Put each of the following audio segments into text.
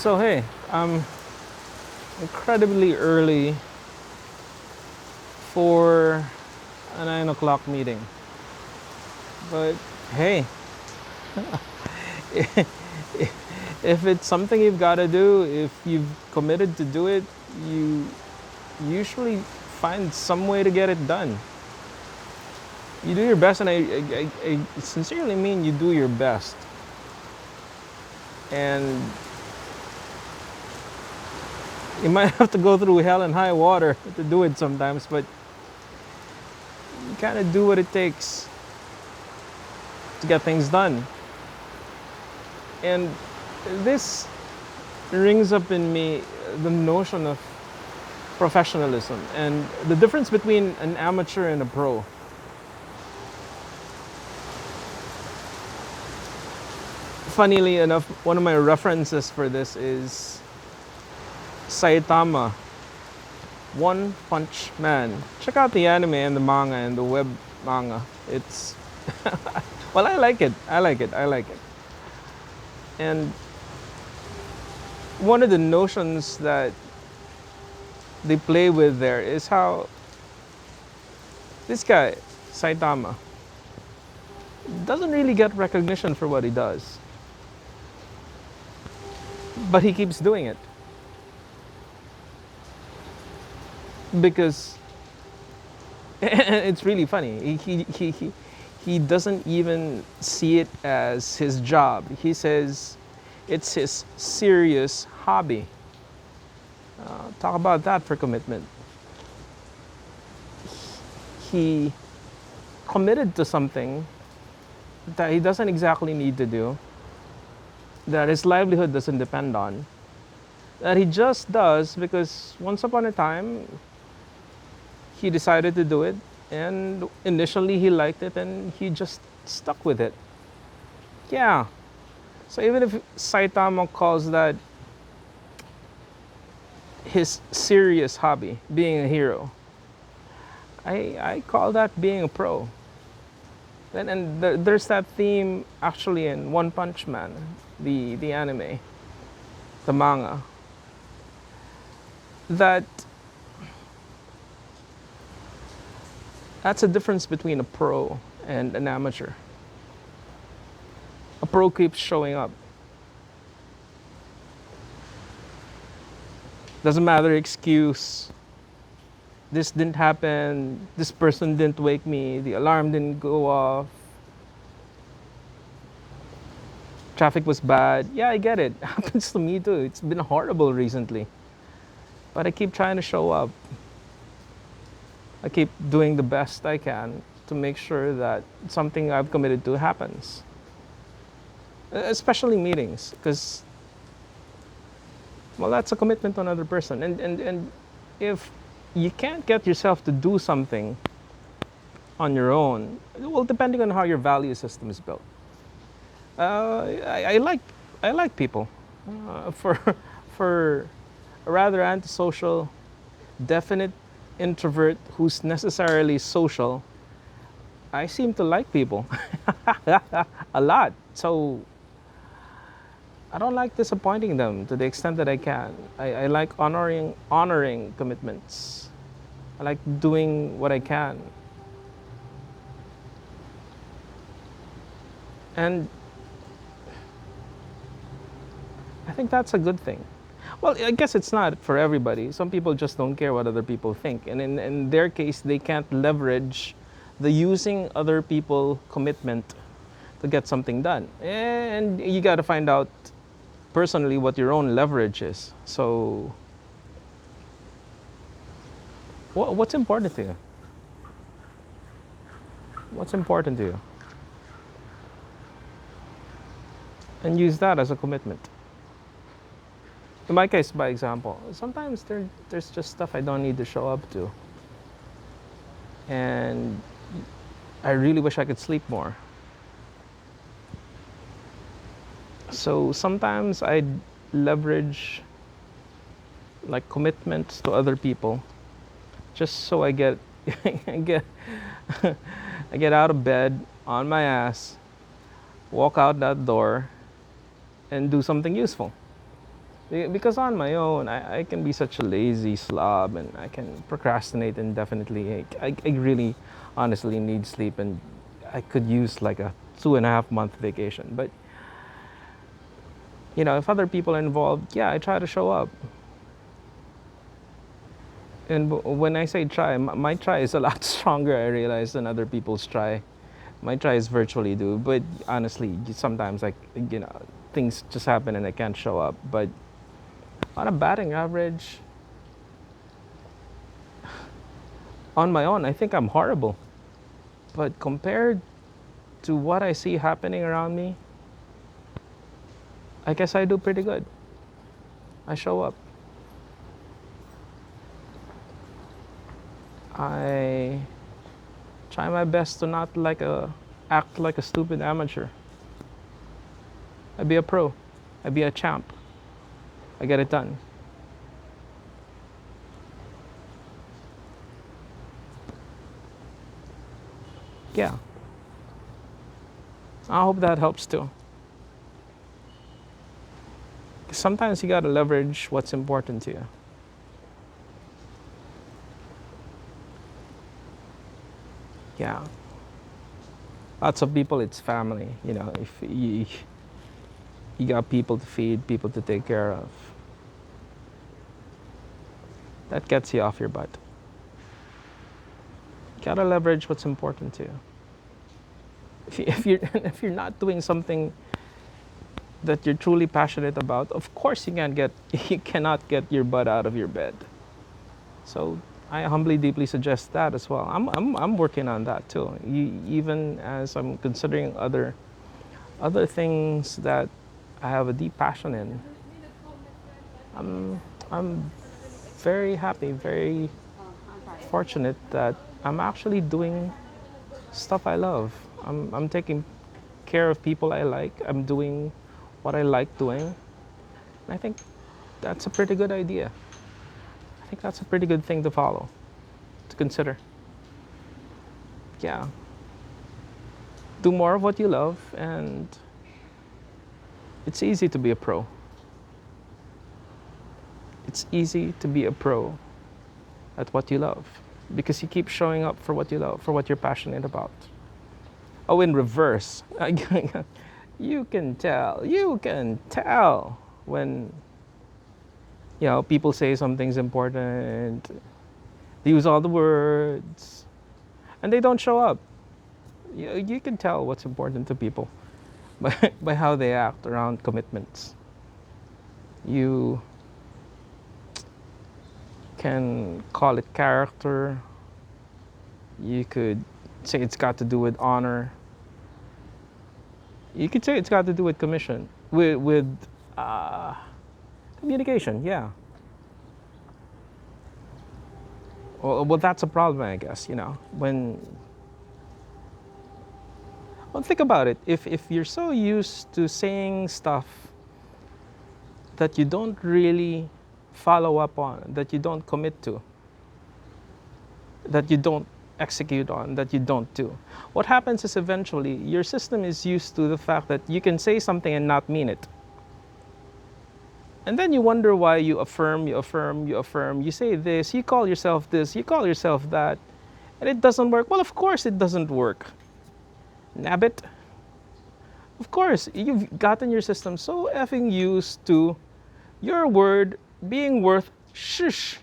So hey, I'm incredibly early for a 9 o'clock meeting. But hey, if it's something you've got to do, if you've committed to do it, you usually find some way to get it done. You do your best, and I sincerely mean you do your best. And you might have to go through hell and high water to do it sometimes, but you kind of do what it takes to get things done. And this rings up in me the notion of professionalism and the difference between an amateur and a pro. Funnily enough, one of my references for this is Saitama, One Punch Man. Check out the anime and the manga and the web manga. It's well, I like it. I like it. I like it. And one of the notions that they play with there is how this guy, Saitama, doesn't really get recognition for what he does. But he keeps doing it. Because it's really funny. He doesn't even see it as his job. He says it's his serious hobby. Talk about that for commitment. He committed to something that he doesn't exactly need to do, that his livelihood doesn't depend on, that he just does because once upon a time he decided to do it, and initially he liked it and he just stuck with it. Yeah. So even if Saitama calls that his serious hobby, being a hero, I call that being a pro. And there's that theme actually in One Punch Man, the anime, the manga, that's a difference between a pro and an amateur. A pro keeps showing up. Doesn't matter excuse. This didn't happen. This person didn't wake me. The alarm didn't go off. Traffic was bad. Yeah, I get it. It happens to me too. It's been horrible recently. But I keep trying to show up. I keep doing the best I can to make sure that something I've committed to happens. Especially meetings, because, well, that's a commitment to another person. And if you can't get yourself to do something on your own, well, depending on how your value system is built. I like people. For a rather antisocial, definite introvert who's necessarily social, I seem to like people a lot. So I don't like disappointing them to the extent that I can. I like honoring commitments. I like doing what I can. And I think that's a good thing. Well, I guess it's not for everybody. Some people just don't care what other people think. And in their case, they can't leverage the using other people commitment to get something done. And you got to find out personally what your own leverage is. So, what's important to you? What's important to you? And use that as a commitment. In my case, by example, sometimes there's just stuff I don't need to show up to. And I really wish I could sleep more. So sometimes I leverage like commitments to other people just so I get I get I get out of bed on my ass, walk out that door and do something useful. Because on my own, I can be such a lazy slob and I can procrastinate indefinitely. I really honestly need sleep, and I could use like a 2.5 month vacation. But, if other people are involved, yeah, I try to show up. And when I say try, my try is a lot stronger, I realize, than other people's try. My try is virtually do, but honestly, sometimes like, things just happen and I can't show up. But on a batting average, on my own, I think I'm horrible. But compared to what I see happening around me, I guess I do pretty good. I show up. I try my best to not act like a stupid amateur. I be a pro. I be a champ. I get it done. Yeah. I hope that helps too. Sometimes you gotta leverage what's important to you. Yeah. Lots of people, it's family. If you got people to feed, people to take care of, that gets you off your butt. You gotta leverage what's important to you. If you're not doing something that you're truly passionate about, of course you cannot get your butt out of your bed. So I humbly, deeply suggest that as well. I'm working on that too. Even as I'm considering other things that I have a deep passion in. I'm very happy, very fortunate that I'm actually doing stuff I love. I'm taking care of people I like. I'm doing what I like doing. And I think that's a pretty good idea. I think that's a pretty good thing to follow, to consider. Yeah. Do more of what you love, and it's easy to be a pro. It's easy to be a pro at what you love because you keep showing up for what you love, for what you're passionate about. Oh, in reverse, you can tell when people say something's important, they use all the words, and they don't show up. You can tell what's important to people by how they act around commitments. You can call it character. You could say it's got to do with honor. You could say it's got to do with communication. Yeah. Well, that's a problem, I guess. Well, think about it. If you're so used to saying stuff that you don't really follow up on, that you don't commit to, that you don't execute on, that you don't do, what happens is eventually your system is used to the fact that you can say something and not mean it. And then you wonder why you affirm, you say this, you call yourself this, you call yourself that, and it doesn't work. Well, of course it doesn't work. Nabbit. Of course, you've gotten your system so effing used to your word being worth shush.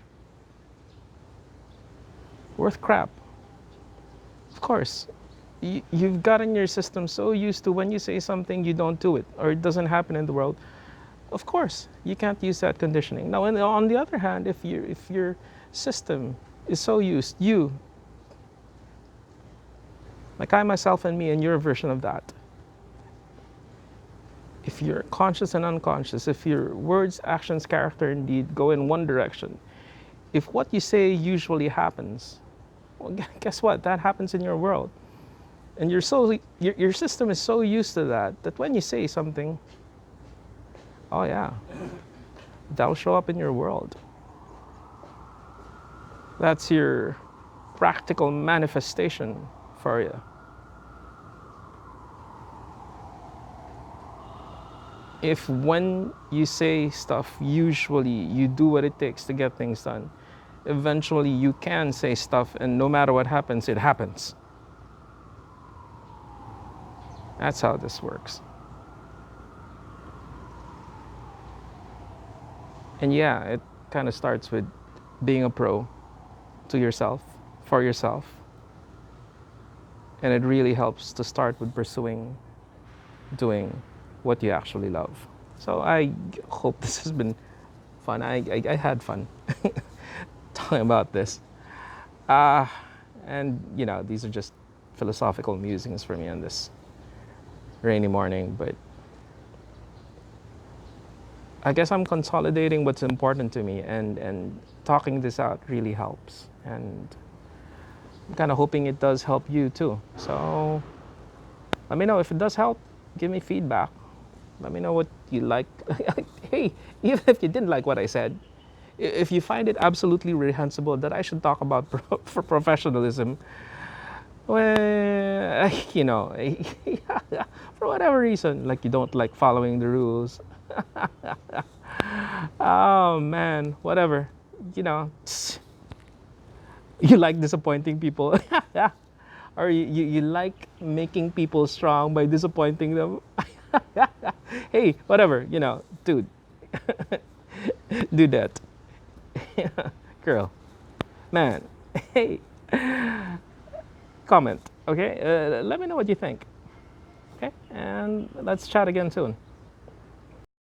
Worth crap. Of course. You've gotten your system so used to when you say something, you don't do it, or it doesn't happen in the world. Of course, you can't use that conditioning. Now, on the other hand, if your system is so used, like I, myself, and me, and your version of that, if you're conscious and unconscious, if your words, actions, character, and deed go in one direction, if what you say usually happens, well, guess what? That happens in your world. And your system is so used to that when you say something, oh yeah, that'll show up in your world. That's your practical manifestation for you. if when you say stuff, usually you do what it takes to get things done, eventually you can say stuff, and no matter what happens, it happens. That's how this works. And yeah, it kind of starts with being a pro to yourself, for yourself. And it really helps to start with pursuing doing what you actually love. So I hope this has been fun. I had fun talking about this. And, these are just philosophical musings for me on this rainy morning. But I guess I'm consolidating what's important to me, and talking this out really helps. And I'm kind of hoping it does help you too. So let me know if it does help. Give me feedback. Let me know what you like. Hey, even if you didn't like what I said, if you find it absolutely reprehensible that I should talk about for professionalism, well, for whatever reason, like you don't like following the rules. Oh man, whatever. You know, you like disappointing people. Or you like making people strong by disappointing them. Hey, whatever, dude, do that. Girl, man, hey, comment, okay? Let me know what you think, okay? And let's chat again soon.